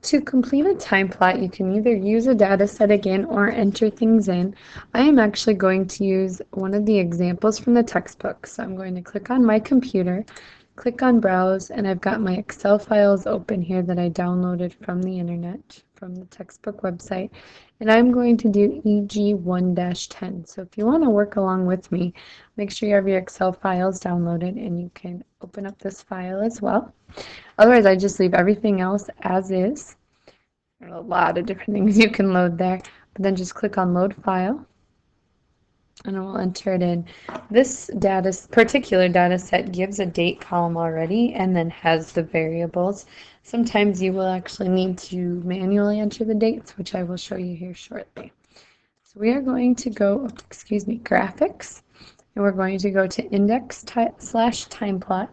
to complete a time plot, you can either use a data set again or enter things in. I am actually going to use one of the examples from the textbook. So I'm going to click on my computer, click on Browse, and I've got my Excel files open here that I downloaded from the internet, from the textbook website. And I'm going to do EG1-10. So if you want to work along with me, make sure you have your Excel files downloaded and you can open up this file as well. Otherwise, I just leave everything else as is. There are a lot of different things you can load there, but then just click on Load File, and I will enter it in. This particular data set gives a date column already and then has the variables. Sometimes you will actually need to manually enter the dates, which I will show you here shortly. So we are going to go, graphics, and we're going to go to index/time plot.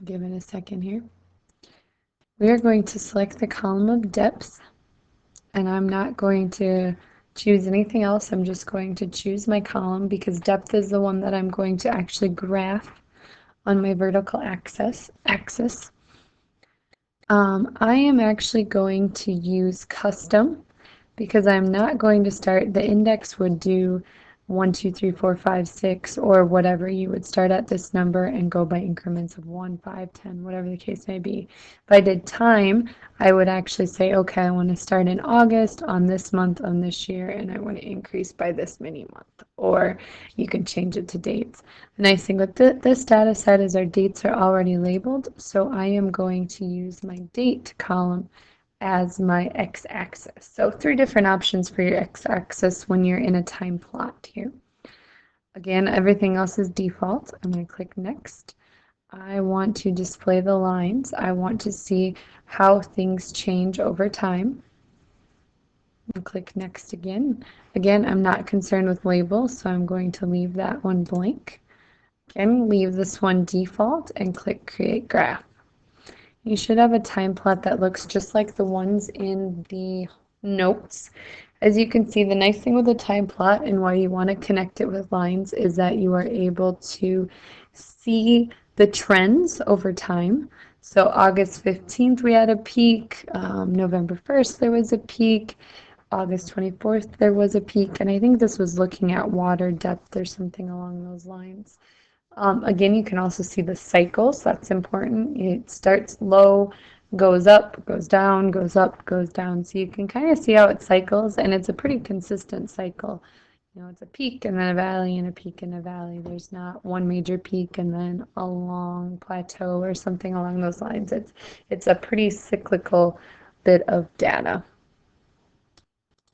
Give it a second here. We are going to select the column of depth, and I'm not going to choose anything else. I'm just going to choose my column because depth is the one that I'm going to actually graph on my vertical axis. I am actually going to use custom because I'm not going to start, the index would do 1, 2, 3, 4, 5, 6, or whatever. You would start at this number and go by increments of 1, 5, 10, whatever the case may be. If I did time, I would actually say, okay, I want to start in August on this month on this year, and I want to increase by this many month. Or you can change it to dates. The nice thing with this data set is our dates are already labeled, so I am going to use my date column as my x-axis. So 3 different options for your x-axis when you're in a time plot here. Again, everything else is default. I'm going to click next. I want to display the lines. I want to see how things change over time. I'll click next again. Again, I'm not concerned with labels, so I'm going to leave that one blank. Again, leave this one default and click Create Graph. You should have a time plot that looks just like the ones in the notes. As you can see, the nice thing with a time plot and why you want to connect it with lines is that you are able to see the trends over time. So August 15th, we had a peak. November 1st, there was a peak. August 24th, there was a peak. And I think this was looking at water depth or something along those lines. Again, you can also see the cycles. That's important. It starts low, goes up, goes down, goes up, goes down. So you can kind of see how it cycles, and it's a pretty consistent cycle. You know, it's a peak and then a valley and a peak and a valley. There's not one major peak and then a long plateau or something along those lines. It's a pretty cyclical bit of data.